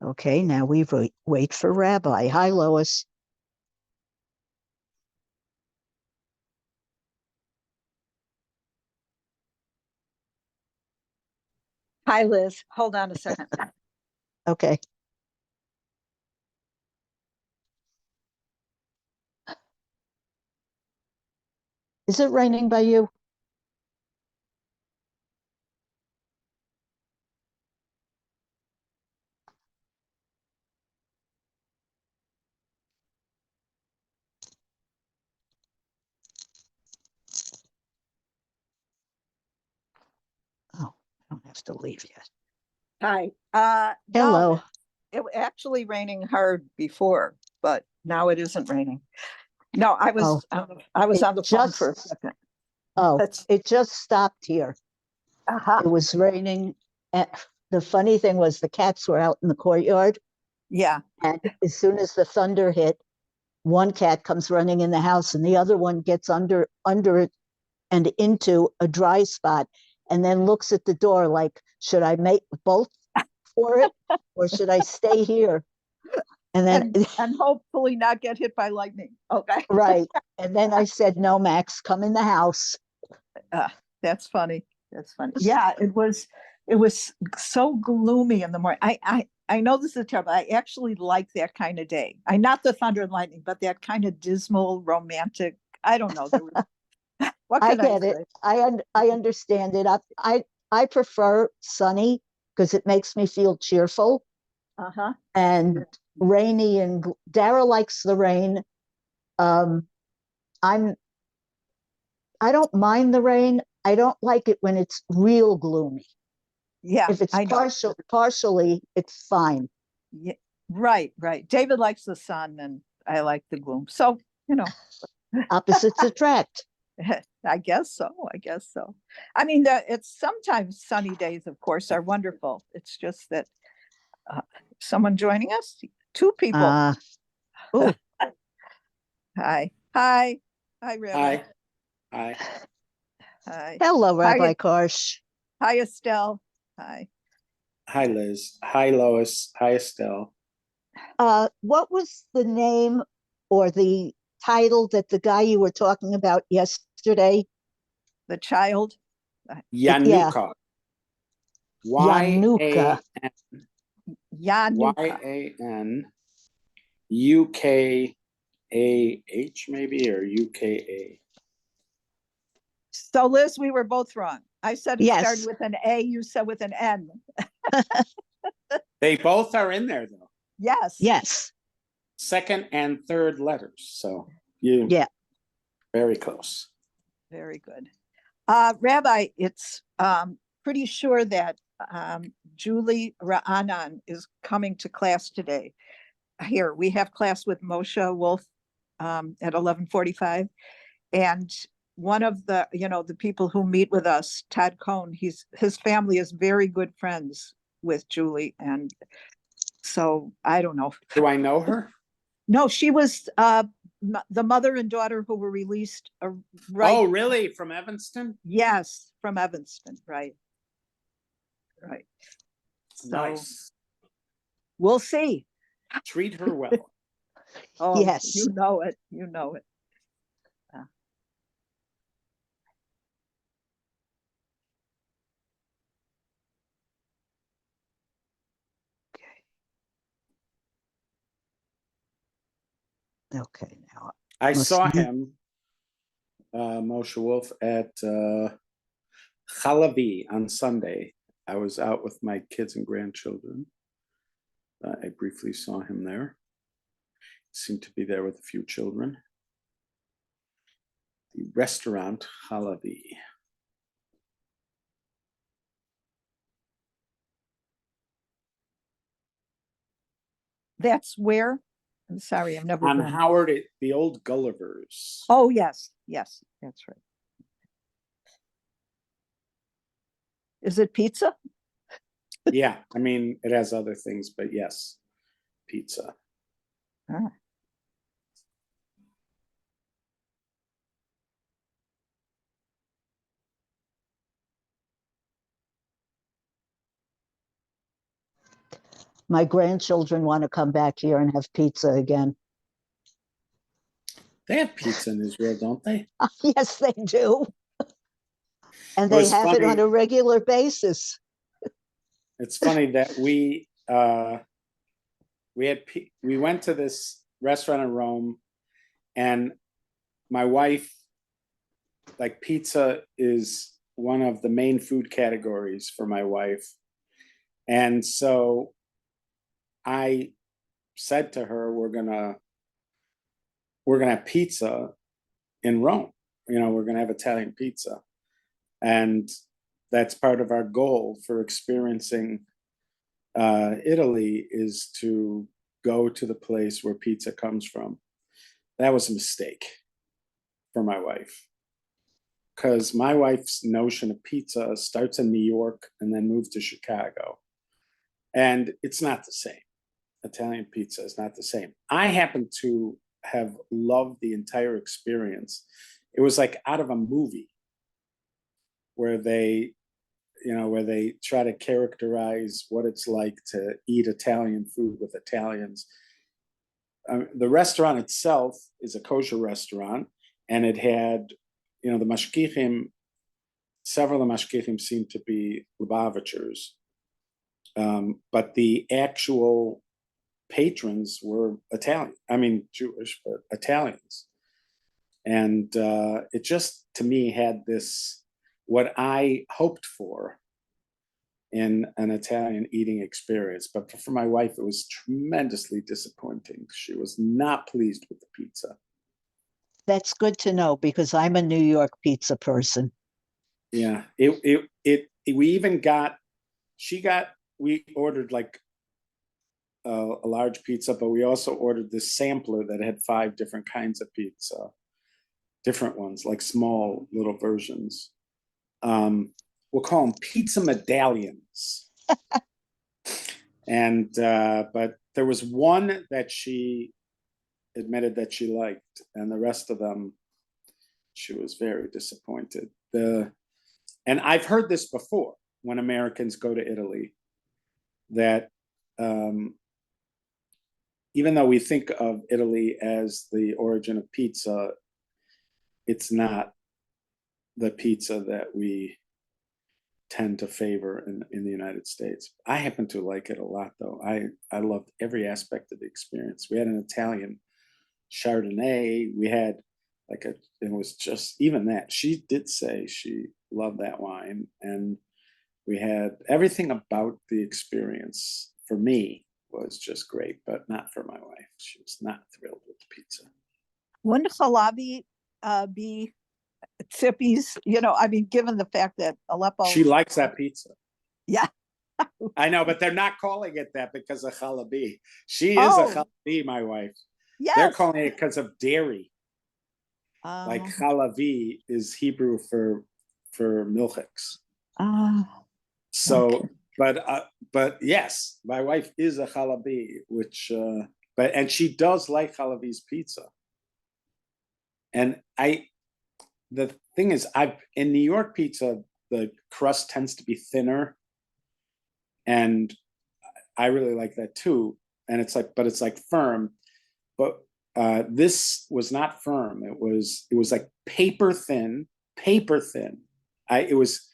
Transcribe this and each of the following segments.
Okay, now we wait for Rabbi. Hi, Lois. Hi, Liz. Hold on a second. Okay. Is it raining by you? Oh, I don't have to leave yet. Hi. Hello. No, it was actually raining hard before, but now it isn't raining. No, I was on the phone for a second. Oh, it just stopped here. It was raining. And the funny thing was the cats were out in the courtyard. Yeah. And as soon as the thunder hit, one cat comes running in the house and the other one gets under it and into a dry spot and then looks at the door like, should I make both for it or should I stay here? And then and hopefully not get hit by lightning. Okay. Right. And then I said, no, Max, come in the house. That's funny. That's funny. Yeah, it was so gloomy in the morning. I know this is terrible. I actually like that kind of day. Not the thunder and lightning, but that kind of dismal, romantic. I don't know. What I can get I it. say? I understand it. I prefer sunny because it makes me feel cheerful. Uh-huh. And rainy, and Dara likes the rain. I don't mind the rain. I don't like it when it's real gloomy. Yeah. If it's partially, it's fine. Yeah. Right. David likes the sun and I like the gloom. So, Opposites attract. I guess so. I mean, it's sometimes sunny days, of course, are wonderful. It's just that someone joining us, two people. Oh, Hi, Rabbi. Hi. Hello, Rabbi Karsh. Hi, Estelle. Hi. Hi, Liz. Hi, Lois. Hi, Estelle. What was the name or the title that the guy you were talking about yesterday? The child? Yanuka. Yanuka. Yanukah maybe, or UKA. So, Liz, we were both wrong. I said it started with an A, you said with an N. They both are in there, though. Yes. Second and third letters. So very close. Very good. Rabbi, it's pretty sure that Julie Ra'anan is coming to class today. Here, we have class with Moshe Wolf at 11:45. And one of the, the people who meet with us, Todd Cohn, his family is very good friends with Julie. And so I don't know. Do I know her? No, she was the mother and daughter who were released. Oh, really? From Evanston? Yes, from Evanston. Right. So, nice. We'll see. Treat her well. Oh, yes. You know it. Okay, now I saw him, Moshe Wolf, at Chalavi on Sunday. I was out with my kids and grandchildren. I briefly saw him there. He seemed to be there with a few children. The restaurant Chalavi. That's where? I'm sorry, I've never on been. Howard, the old Gulliver's. Oh, yes, that's right. Is it pizza? Yeah, I mean, it has other things, but yes, pizza. My grandchildren want to come back here and have pizza again. They have pizza in Israel, don't they? Yes, they do. And It they was have it on funny. a regular basis. It's funny that we went to this restaurant in Rome, and my wife, like, pizza is one of the main food categories for my wife. And so I said to her, we're gonna have pizza in Rome. We're gonna have Italian pizza. And that's part of our goal for experiencing Italy, is to go to the place where pizza comes from. That was a mistake for my wife, because my wife's notion of pizza starts in New York and then moves to Chicago. And it's not the same. Italian pizza is not the same. I happen to have loved the entire experience. It was like out of a movie where they try to characterize what it's like to eat Italian food with Italians. The restaurant itself is a kosher restaurant, and it had, the mashgichim, several of the mashgichim seemed to be Lubavitchers, but the actual patrons were Italian. I mean, Jewish, but Italians. And it just, to me, had this, what I hoped for in an Italian eating experience. But for my wife, it was tremendously disappointing. She was not pleased with the pizza. That's good to know, because I'm a New York pizza person. Yeah, we even we ordered like a large pizza, but we also ordered this sampler that had 5 different kinds of pizza, different ones, like small little versions. We'll call them pizza medallions. And but there was one that she admitted that she liked, and the rest of them she was very disappointed. And I've heard this before when Americans go to Italy, that even though we think of Italy as the origin of pizza, it's not the pizza that we tend to favor in the United States. I happen to like it a lot, though. I loved every aspect of the experience. We had an Italian Chardonnay. We had it was just, even that, she did say she loved that wine. And we had everything about the experience, for me, was just great, but not for my wife. She was not thrilled with the pizza. Wouldn't halabi be Tzippi's? Given the fact that Aleppo. She likes that pizza. Yeah. I know, but they're not calling it that because of halabi. She is a halabi, my wife. Yes. They're calling it because of dairy. Like Oh. halavi is Hebrew for milchiks. Okay. But yes, my wife is a halabi, and she does like halabi's pizza. And the thing is, in New York pizza, the crust tends to be thinner, and I really like that too. And it's like firm, but this was not firm. It was like paper thin. It was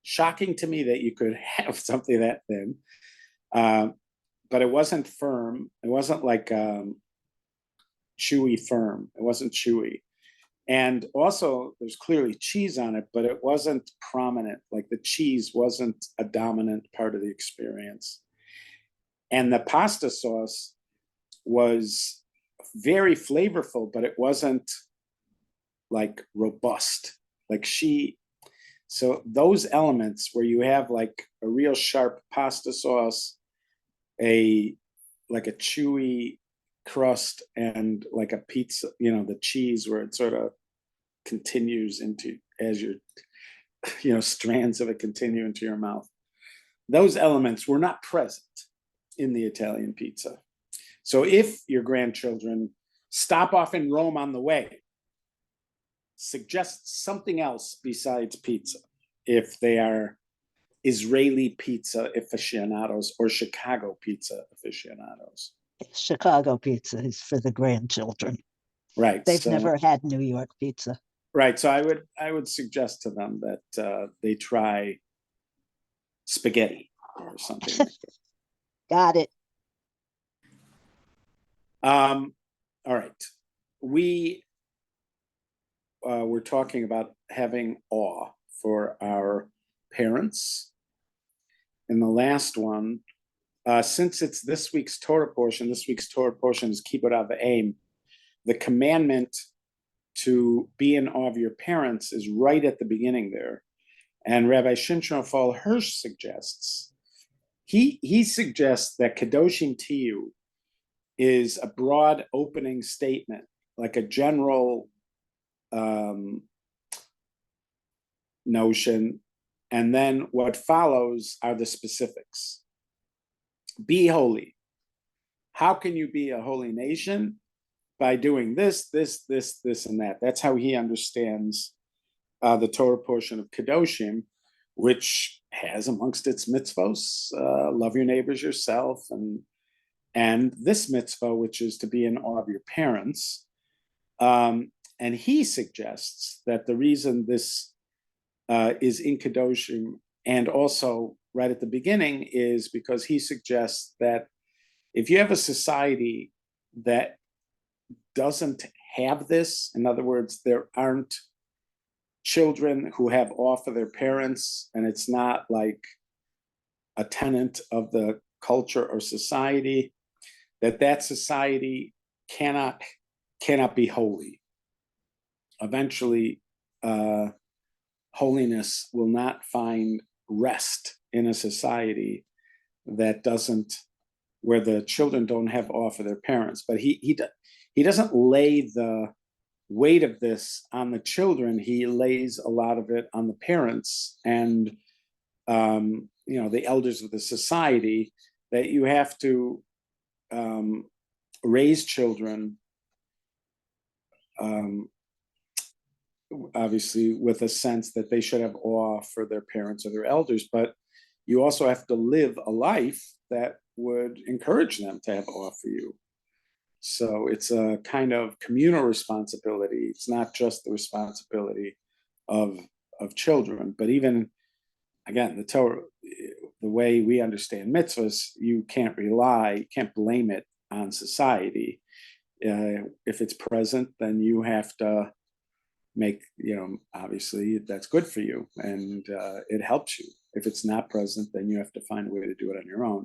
shocking to me that you could have something that thin, but it wasn't firm. It wasn't like chewy firm. It wasn't chewy. And also, there's clearly cheese on it, but it wasn't prominent. Like, the cheese wasn't a dominant part of the experience. And the pasta sauce was very flavorful, but it wasn't like robust. So those elements where you have like a real sharp pasta sauce, like a chewy crust, and like a pizza, the cheese where it sort of continues into, as your strands of it continue into your mouth. Those elements were not present in the Italian pizza. So if your grandchildren stop off in Rome on the way, suggest something else besides pizza if they are Israeli pizza aficionados or Chicago pizza aficionados. Chicago pizza is for the grandchildren. Right. They've so, never had New York pizza. Right. So I would suggest to them that they try spaghetti or something like that. Got it. All right. We were talking about having awe for our parents. In the last one, since it's this week's Torah portion is Kibbud Aim. The commandment to be in awe of your parents is right at the beginning there. And Rabbi Shimshon Raphael Hirsch suggests, he suggests that Kedoshim Tiyu is a broad opening statement, like a general notion, and then what follows are the specifics. Be holy. How can you be a holy nation? By doing this, this, and that. That's how he understands the Torah portion of Kedoshim, which has amongst its mitzvos, love your neighbors yourself, and this mitzvah, which is to be in awe of your parents. And he suggests that the reason this is in Kedoshim and also right at the beginning is because he suggests that if you have a society that doesn't have this, in other words, there aren't children who have awe for their parents, and it's not like a tenet of the culture or society, that society cannot be holy. Eventually, holiness will not find rest in a society that doesn't, where the children don't have awe for their parents. But he doesn't lay the weight of this on the children. He lays a lot of it on the parents and the elders of the society, that you have to raise children obviously with a sense that they should have awe for their parents or their elders, but you also have to live a life that would encourage them to have awe for you. So it's a kind of communal responsibility. It's not just the responsibility of children, but even, again, the Torah, the way we understand mitzvahs, you can't blame it on society. If it's present, then you have to make, obviously that's good for you and it helps you. If it's not present, then you have to find a way to do it on your own.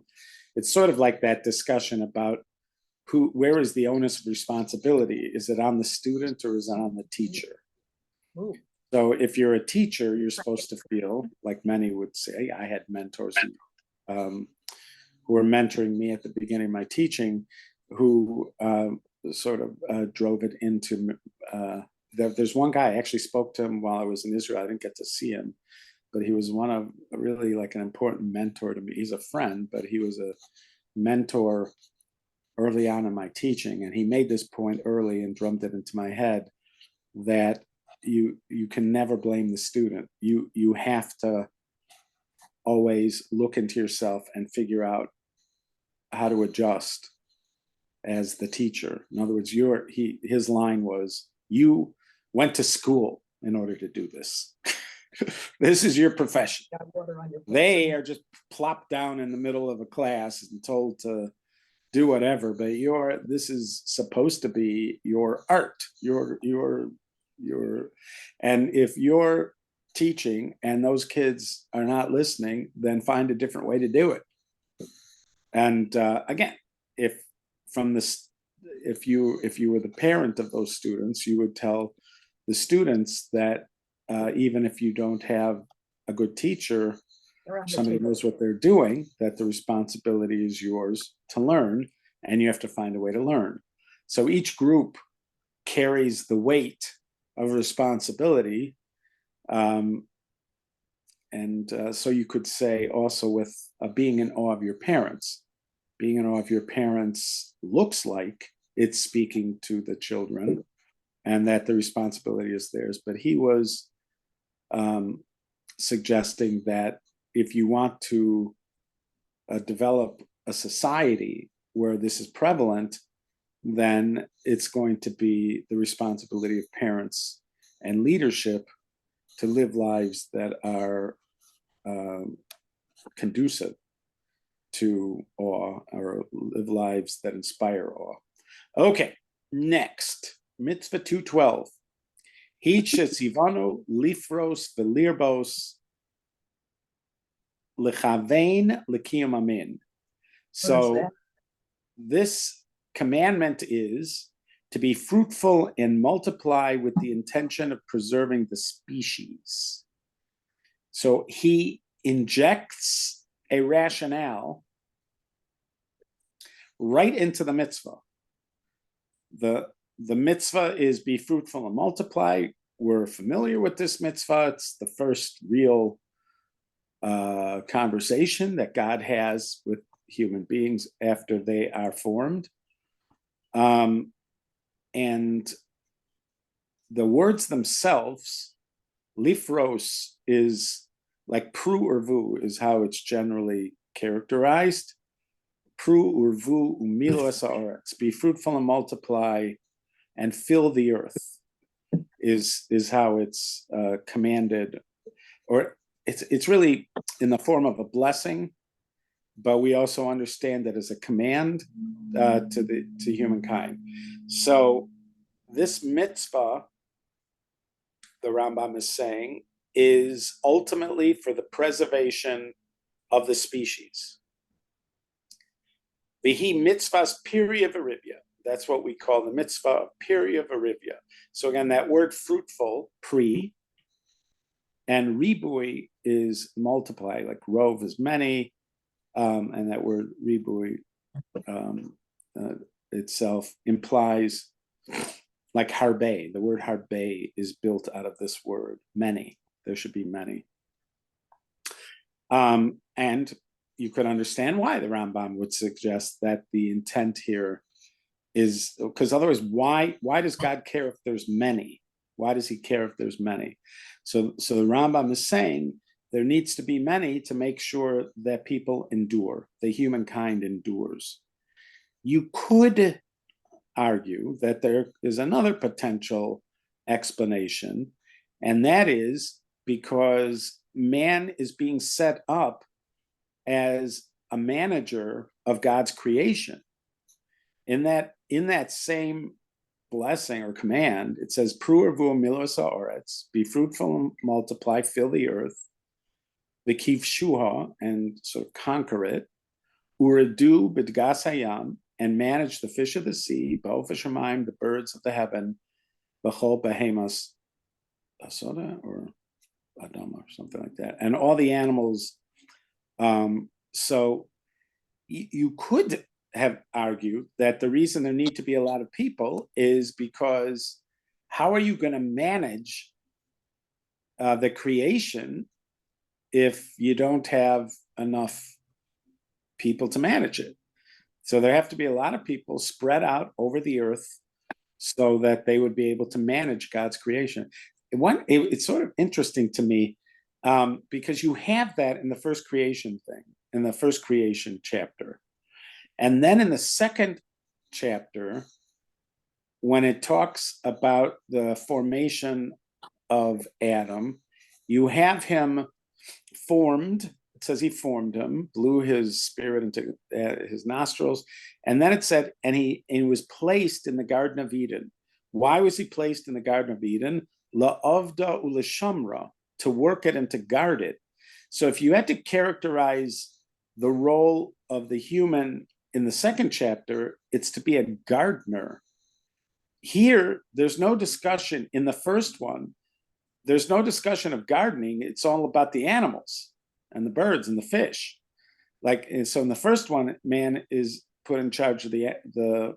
It's sort of like that discussion about where is the onus of responsibility? Is it on the student or is it on the teacher? Ooh. So if you're a teacher, you're supposed to feel, like many would say, I had mentors who were mentoring me at the beginning of my teaching, who sort of drove it into, there's one guy, I actually spoke to him while I was in Israel. I didn't get to see him, but he was one of really like an important mentor to me. He's a friend, but he was a mentor early on in my teaching. And he made this point early and drummed it into my head that you can never blame the student. You have to always look into yourself and figure out how to adjust as the teacher. In other words, his line was, you went to school in order to do this. This is your profession. They are just plopped down in the middle of a class and told to do whatever, but this is supposed to be your art, and if you're teaching and those kids are not listening, then find a different way to do it. And again, if you were the parent of those students, you would tell the students that even if you don't have a good teacher, somebody knows what they're doing, that the responsibility is yours to learn, and you have to find a way to learn. So each group carries the weight of responsibility. So you could say also with being in awe of your parents. Being in awe of your parents looks like it's speaking to the children and that the responsibility is theirs. But he was suggesting that if you want to develop a society where this is prevalent, then it's going to be the responsibility of parents and leadership to live lives that are conducive to awe, or live lives that inspire awe. Okay, next, mitzvah 212. Hichesivanu lifros velirbos lechavein lekiyam amin. So this commandment is to be fruitful and multiply with the intention of preserving the species. So he injects a rationale right into the mitzvah. The mitzvah is be fruitful and multiply. We're familiar with this mitzvah. It's the first real conversation that God has with human beings after they are formed. And the words themselves, lifros is like pru or vu is how it's generally characterized. Pru or vu umilo ha'aretz, be fruitful and multiply and fill the earth is how it's commanded, or it's really in the form of a blessing, but we also understand that as a command to humankind. So this mitzvah, the Rambam is saying, is ultimately for the preservation of the species. Vihi mitzvahs pirya v'ribya. That's what we call the mitzvah of pirya v'ribya. So again, that word fruitful, pri, and ribui is multiply, like rov is many, and that word ribui itself implies like harbe. The word harbe is built out of this word, many. There should be many. And you could understand why the Rambam would suggest that the intent here is, because otherwise, why does God care if there's many? Why does he care if there's many? So the Rambam is saying there needs to be many to make sure that people endure, the humankind endures. You could argue that there is another potential explanation, and that is because man is being set up as a manager of God's creation. In that same blessing or command, it says, "Pru ervu milos ha'aretz," be fruitful and multiply, fill the earth, v'kivshuha, and sort of conquer it, uredu b'dgas hayam, and manage the fish of the sea, ba'of hashamayim, the birds of the heaven, b'chol behemas asoda or adama or something like that, and all the animals. So you could have argued that the reason there need to be a lot of people is because how are you going to manage the creation if you don't have enough people to manage it? So there have to be a lot of people spread out over the earth so that they would be able to manage God's creation. It's sort of interesting to me because you have that in the first creation thing, in the first creation chapter. And then in the second chapter, when it talks about the formation of Adam, you have him formed. It says he formed him, blew his spirit into his nostrils. And then it said, and he was placed in the Garden of Eden. Why was he placed in the Garden of Eden? La'avda u'lishamra, to work it and to guard it. So if you had to characterize the role of the human in the second chapter, it's to be a gardener. Here, there's no discussion. In the first one, there's no discussion of gardening. It's all about the animals and the birds and the fish. So in the first one, man is put in charge of the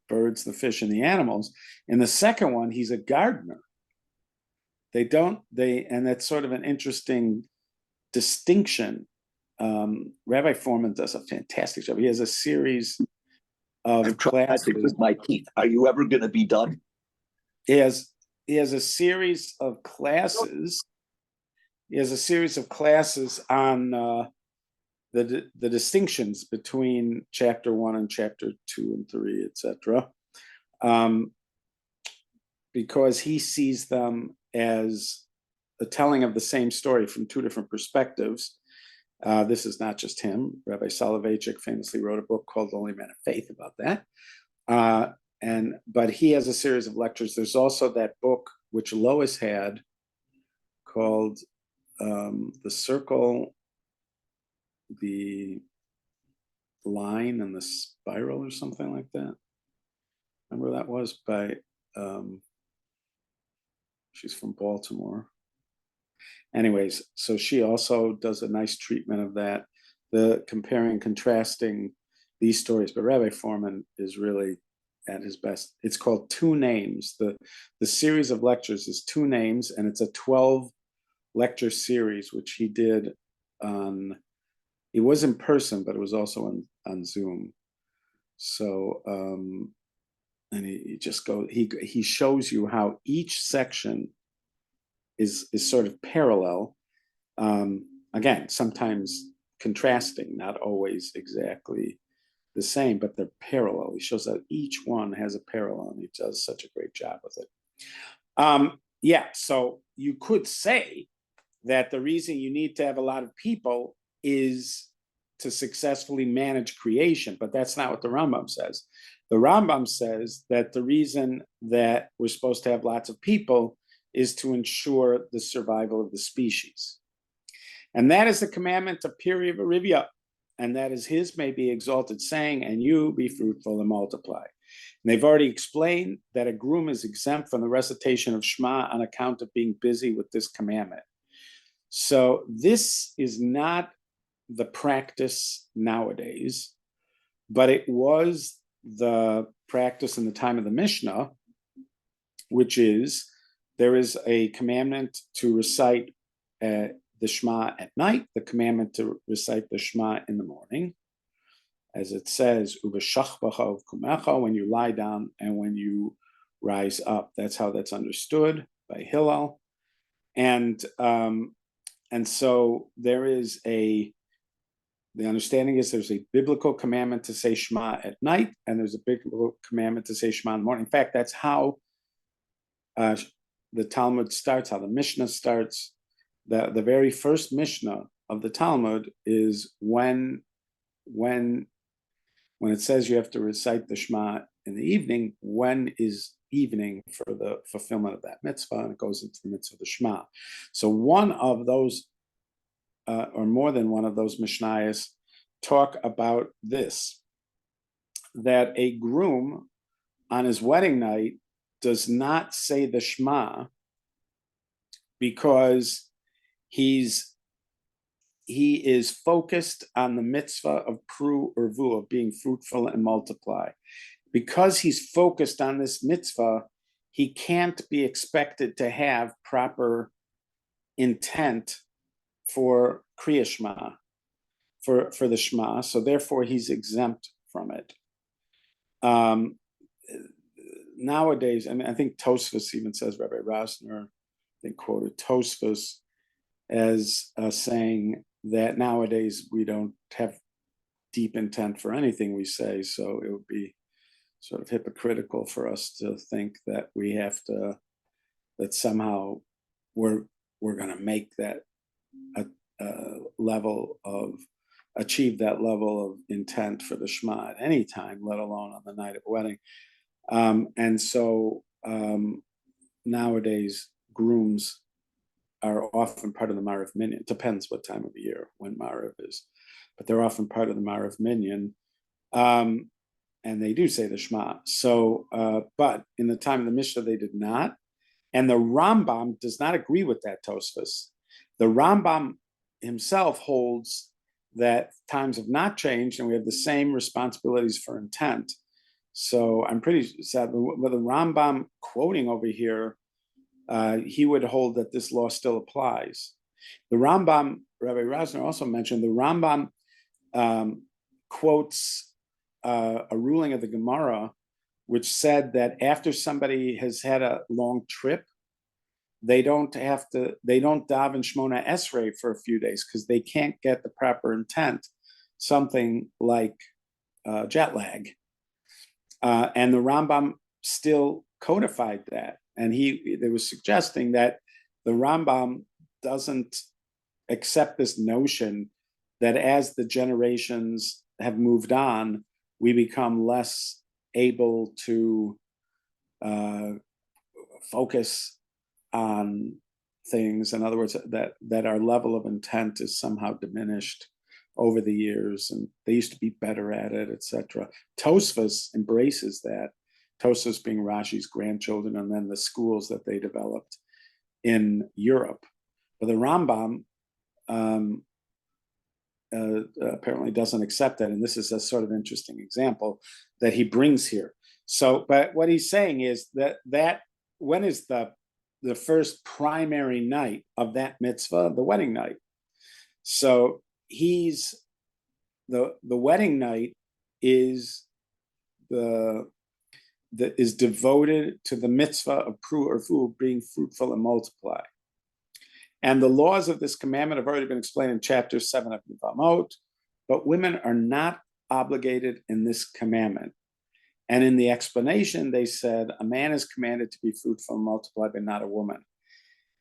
birds, the fish, and the animals. In the second one, he's a gardener. And that's sort of an interesting distinction. Rabbi Foreman does a fantastic job. He has a series of classes. With my teeth. Are you ever going to be done? He has a series of classes he has a series of classes on the distinctions between chapter 1 and chapter 2 and 3, etc. Because he sees them as a telling of the same story from two different perspectives. This is not just him. Rabbi Soloveitchik famously wrote a book called Only Men of Faith about that. But he has a series of lectures. There's also that book which Lois had called The Circle, the Line, and the Spiral, or something like that. Remember that was by, she's from Baltimore. Anyways, so she also does a nice treatment of that, the comparing, contrasting these stories. But Rabbi Foreman is really at his best. It's called Two Names. The series of lectures is Two Names, and it's a 12 lecture series, which he did on, it was in person, but it was also on Zoom. So, and he just goes, he shows you how each section is sort of parallel. Again, sometimes contrasting, not always exactly the same, but they're parallel. He shows that each one has a parallel, and he does such a great job with it. Yeah, so you could say that the reason you need to have a lot of people is to successfully manage creation, but that's not what the Rambam says. The Rambam says that the reason that we're supposed to have lots of people is to ensure the survival of the species. And that is the commandment of Piri Varivya, and that is his may be exalted saying, and you be fruitful and multiply. And they've already explained that a groom is exempt from the recitation of Shema on account of being busy with this commandment. So this is not the practice nowadays, but it was the practice in the time of the Mishnah, which is there is a commandment to recite the Shema at night, the commandment to recite the Shema in the morning, as it says, "Ubeshachbacha kumecha," when you lie down and when you rise up. That's how that's understood by Hillel, and so there is the understanding is there's a biblical commandment to say Shema at night, and there's a biblical commandment to say Shema in the morning. In fact, that's how the Talmud starts, how the Mishnah starts. The very first Mishnah of the Talmud is when it says you have to recite the Shema in the evening, when is evening for the fulfillment of that mitzvah, and it goes into the mitzvah of the Shema. So one of those, or more than one of those Mishnayos, talk about this, that a groom on his wedding night does not say the Shema because he is focused on the mitzvah of pru urvu, of being fruitful and multiply. Because he's focused on this mitzvah, he can't be expected to have proper intent for Kriya Shema, for the Shema, so therefore he's exempt from it. Nowadays, and I think Tosfos even says, Rabbi Rosner, they quoted Tosfos as saying that nowadays we don't have deep intent for anything we say, so it would be sort of hypocritical for us to think that we have to, that somehow we're going to make that level of, achieve that level of intent for the Shema at any time, let alone on the night of a wedding. And so nowadays, grooms are often part of the Marav Minyan. It depends what time of the year when Marav is, but they're often part of the Marav Minyan. And they do say the Shema. So, but in the time of the Mishnah, they did not. And the Rambam does not agree with that, Tosfos. The Rambam himself holds that times have not changed and we have the same responsibilities for intent. So I'm pretty sad with the Rambam quoting over here, he would hold that this law still applies. The Rambam, Rabbi Rosner also mentioned, the Rambam quotes a ruling of the Gemara, which said that after somebody has had a long trip, they don't daven Shmona Esrei for a few days because they can't get the proper intent, something like jet lag. And the Rambam still codified that. And they was suggesting that the Rambam doesn't accept this notion that as the generations have moved on, we become less able to focus on things. In other words, that our level of intent is somehow diminished over the years, and they used to be better at it, etc. Tosfos embraces that. Tosfos being Rashi's grandchildren, and then the schools that they developed in Europe. But the Rambam apparently doesn't accept that, and this is a sort of interesting example that he brings here. So, but what he's saying is that when is the first primary night of that mitzvah? The wedding night. So the wedding night is is devoted to the mitzvah of being fruitful and multiply. And the laws of this commandment have already been explained in chapter 7 of Yevamot, but women are not obligated in this commandment. And in the explanation, they said, a man is commanded to be fruitful and multiply, but not a woman.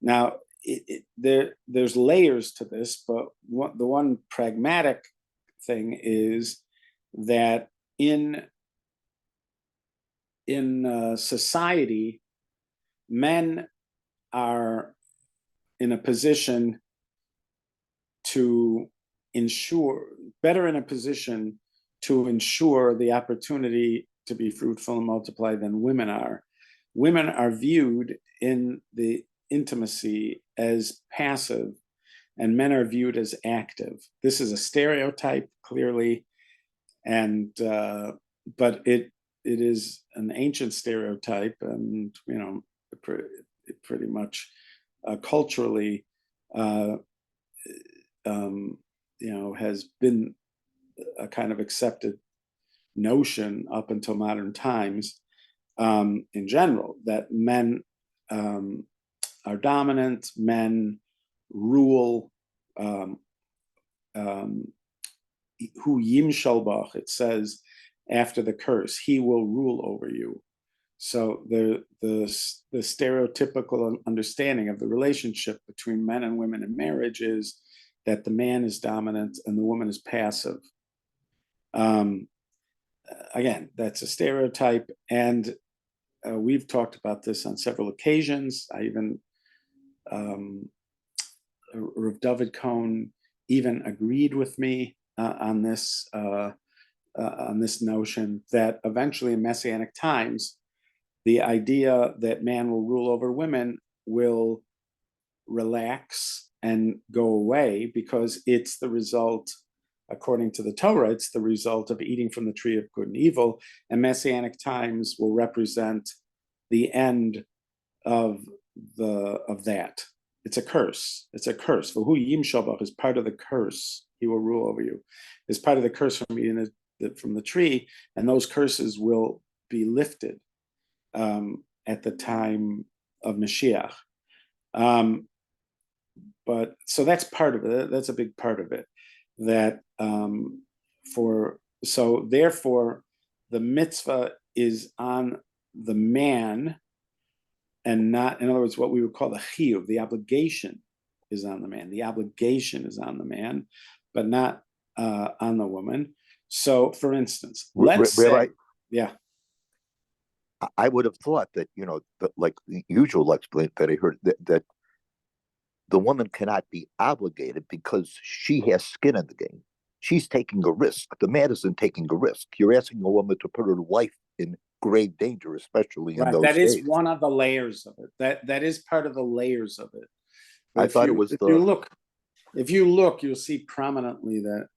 Now, there's layers to this, but the one pragmatic thing is that in society, men are in a position to ensure the opportunity to be fruitful and multiply than women are. Women are viewed in the intimacy as passive, and men are viewed as active. This is a stereotype, clearly, and but it is an ancient stereotype, and it pretty much culturally has been a kind of accepted notion up until modern times, in general, that men are dominant, men rule. Hu yimshal bach, it says after the curse, he will rule over you. So the stereotypical understanding of the relationship between men and women in marriage is that the man is dominant and the woman is passive. Again, that's a stereotype, and we've talked about this on several occasions. I even Rav David Cohn even agreed with me on this notion that eventually in Messianic times, the idea that man will rule over women will relax and go away, because it's the result, according to the Torah, it's the result of eating from the tree of good and evil, and Messianic times will represent the end of that. It's a curse. It's a curse. For who yim shabach is part of the curse. He will rule over you. It's part of the curse from eating from the tree, and those curses will be lifted at the time of Mashiach. But so that's part of it. That's a big part of it. That therefore the mitzvah is on the man, and not, in other words, what we would call the chiyuv, the obligation is on the man. The obligation is on the man, but not on the woman. So, for instance, let's say, yeah. I would have thought that, like the usual explanation that I heard, that the woman cannot be obligated because she has skin in the game. She's taking a risk. The man isn't taking a risk. You're asking a woman to put her life in grave danger, especially in those days. That is one of the layers of it. That is part of the layers of it. But I thought it was if you look, you'll see prominently that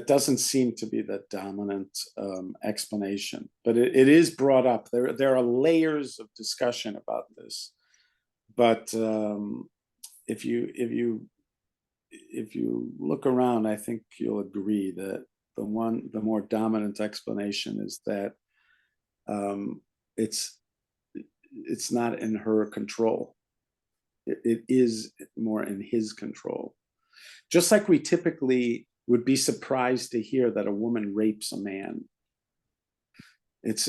doesn't seem to be the dominant explanation, but it is brought up. There are layers of discussion about this, but if you look around, I think you'll agree that the more dominant explanation is that it's not in her control. It is more in his control. Just like we typically would be surprised to hear that a woman rapes a man. It's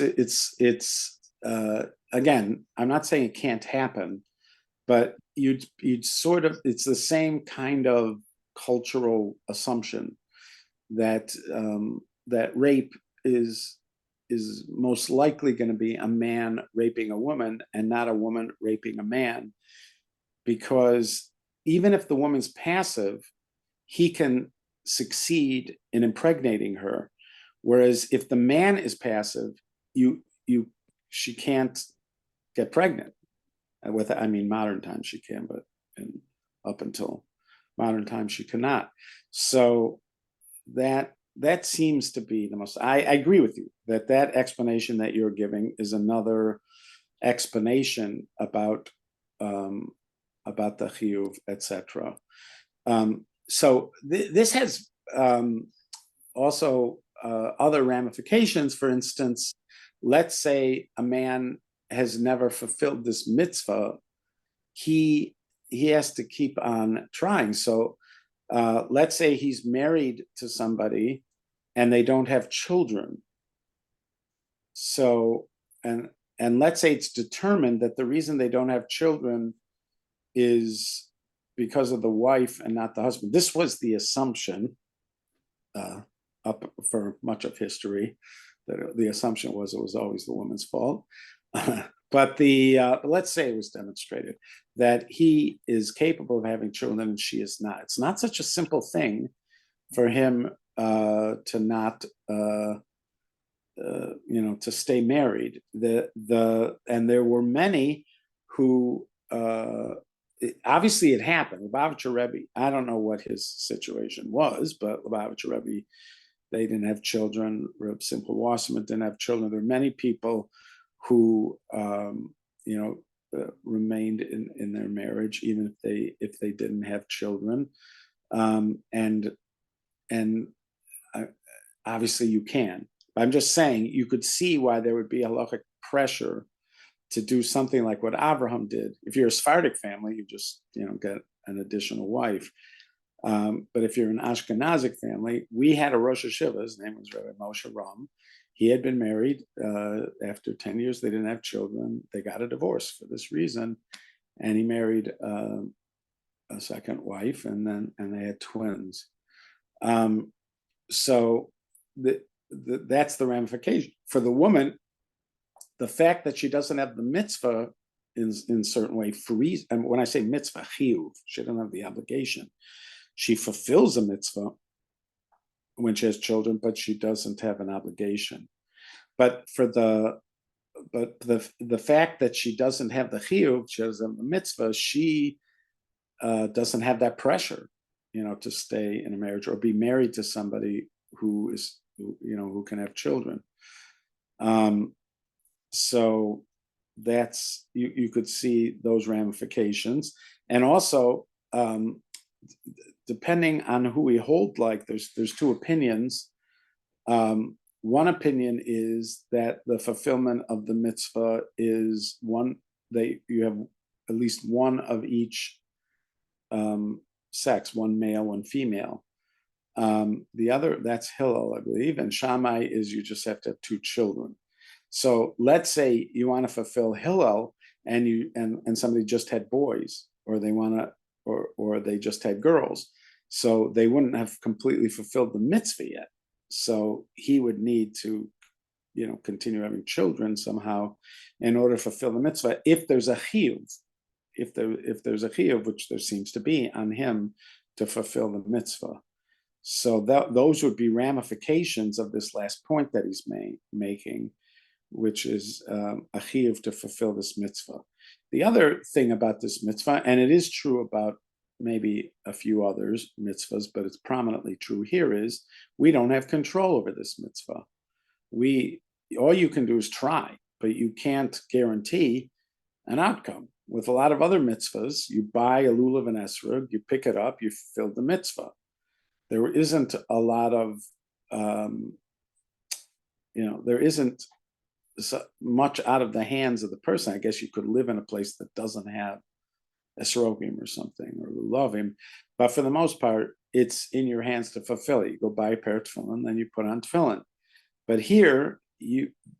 again, I'm not saying it can't happen, but you'd sort of, it's the same kind of cultural assumption that that rape is most likely going to be a man raping a woman and not a woman raping a man, because even if the woman's passive, he can succeed in impregnating her, whereas if the man is passive, she can't get pregnant. With, I mean, modern times she can, but up until modern times she cannot. So that seems to be the most. I agree with you that explanation that you're giving is another explanation about the chiyuv, etc. So this has also other ramifications. For instance, let's say a man has never fulfilled this mitzvah, he has to keep on trying. So let's say he's married to somebody and they don't have children. So, and let's say it's determined that the reason they don't have children is because of the wife and not the husband. This was the assumption up for much of history, that the assumption was it was always the woman's fault. But let's say it was demonstrated that he is capable of having children and she is not. It's not such a simple thing for him to not, to stay married. And there were many who, obviously it happened. Lubavitcher Rebbe, I don't know what his situation was, but Lubavitcher Rebbe, they didn't have children. Reb Simcha Wasserman didn't have children. There are many people who remained in their marriage even if they didn't have children, and obviously you can. I'm just saying you could see why there would be halachic pressure to do something like what Abraham did. If you're a Sephardic family, you just get an additional wife. But if you're an Ashkenazic family, we had a Rosh Hashiva. His name was Rabbi Moshe Ram. He had been married. After 10 years, they didn't have children. They got a divorce for this reason, and he married a second wife, and they had twins. So that's the ramification for the woman. The fact that she doesn't have the mitzvah in a certain way frees. And when I say mitzvah, chiyuv, she doesn't have the obligation. She fulfills a mitzvah when she has children, but she doesn't have an obligation. But for the fact that she doesn't have the chiyuv, she doesn't have the mitzvah, she doesn't have that pressure, to stay in a marriage or be married to somebody who can have children. So that's, you could see those ramifications. And also, depending on who we hold, like there's two opinions. One opinion is that the fulfillment of the mitzvah is you have at least one of each sex, one male, one female. The other, that's Hillel, I believe, and Shammai is you just have to have two children. So let's say you want to fulfill Hillel and somebody just had boys, or they want to, or they just had girls. So they wouldn't have completely fulfilled the mitzvah yet. So he would need to, continue having children somehow in order to fulfill the mitzvah. If there's a chiyuv, if there's a chiyuv, which there seems to be on him to fulfill the mitzvah. So those would be ramifications of this last point that he's making, which is a chiyuv to fulfill this mitzvah. The other thing about this mitzvah, and it is true about maybe a few others mitzvahs, but it's prominently true here, is we don't have control over this mitzvah. All you can do is try, but you can't guarantee an outcome. With a lot of other mitzvahs, you buy a lulav and esrog, you pick it up, you fulfill the mitzvah. There isn't a lot of, there isn't so much out of the hands of the person. I guess you could live in a place that doesn't have a sorokim or something, or lovim, but for the most part, it's in your hands to fulfill it. You go buy a pair of tefillin, then you put on tefillin. But here,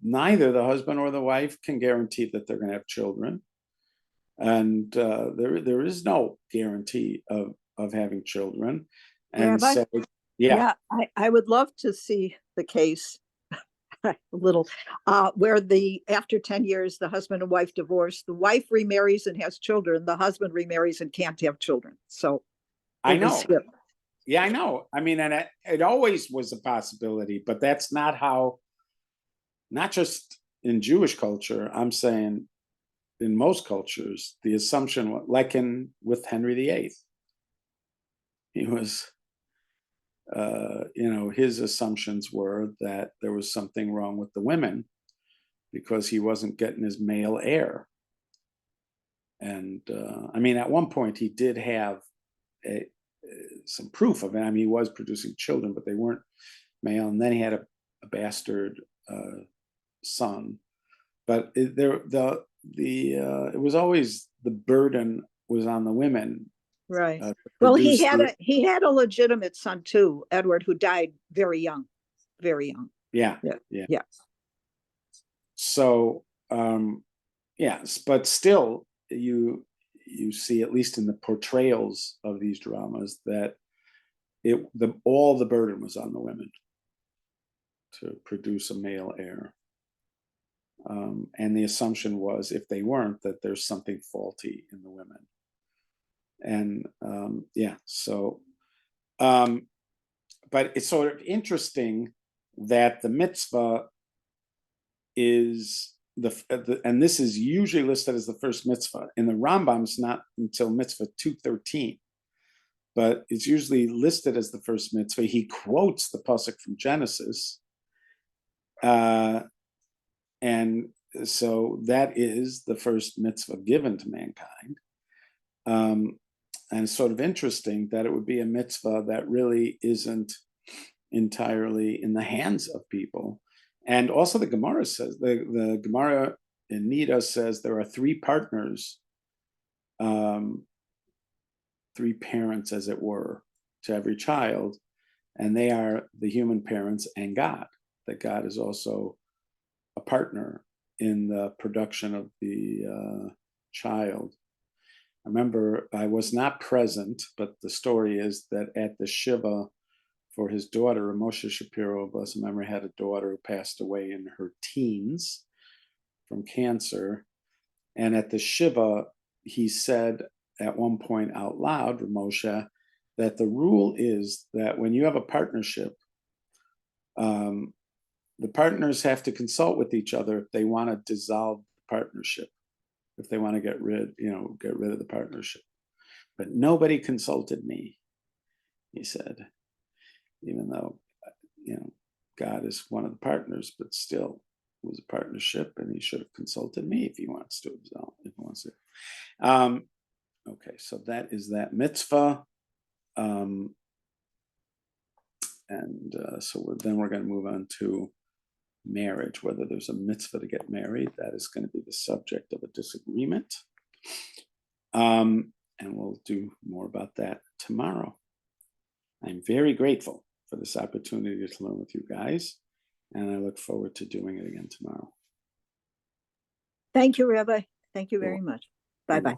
neither the husband or the wife can guarantee that they're going to have children, and there is no guarantee of having children. And Rabbi? so, yeah, I would love to see the case a little where after 10 years the husband and wife divorce, the wife remarries and has children, the husband remarries and can't have children. So I know. Yeah, I know. I mean, and it always was a possibility, but that's not how, not just in Jewish culture, I'm saying in most cultures, the assumption, like with Henry VIII, he was, his assumptions were that there was something wrong with the women because he wasn't getting his male heir. And I mean, at one point he did have some proof of it. I mean, he was producing children, but they weren't male. And then he had a bastard son. But it was always, the burden was on the women. Right. Well, he had a legitimate son too, Edward, who died very young, very young. Yeah. So, yes, but still, you see, at least in the portrayals of these dramas, that all the burden was on the women to produce a male heir. And the assumption was, if they weren't, that there's something faulty in the women. And but it's sort of interesting that the mitzvah is and this is usually listed as the first mitzvah. In the Rambam, it's not until mitzvah 213, but it's usually listed as the first mitzvah. He quotes the pasuk from Genesis, and so that is the first mitzvah given to mankind. And it's sort of interesting that it would be a mitzvah that really isn't entirely in the hands of people. And also the Gemara says, the Gemara in Nida says there are three partners, three parents, as it were, to every child, and they are the human parents and God. That God is also a partner in the production of the child. I remember I was not present, but the story is that at the Shiva for his daughter, Moshe Shapiro, bless his memory, had a daughter who passed away in her teens from cancer. And at the Shiva, he said at one point out loud, Moshe, that the rule is that when you have a partnership, the partners have to consult with each other if they want to dissolve the partnership, if they want to get rid of the partnership. But nobody consulted me, he said, even though, God is one of the partners, but still it was a partnership, and he should have consulted me if he wants to absolve, if he wants to. Okay, so that is that mitzvah. So then we're going to move on to marriage, whether there's a mitzvah to get married. That is going to be the subject of a disagreement. And we'll do more about that tomorrow. I'm very grateful for this opportunity to learn with you guys, and I look forward to doing it again tomorrow. Thank you, Rabbi. Thank you very much. Bye-bye.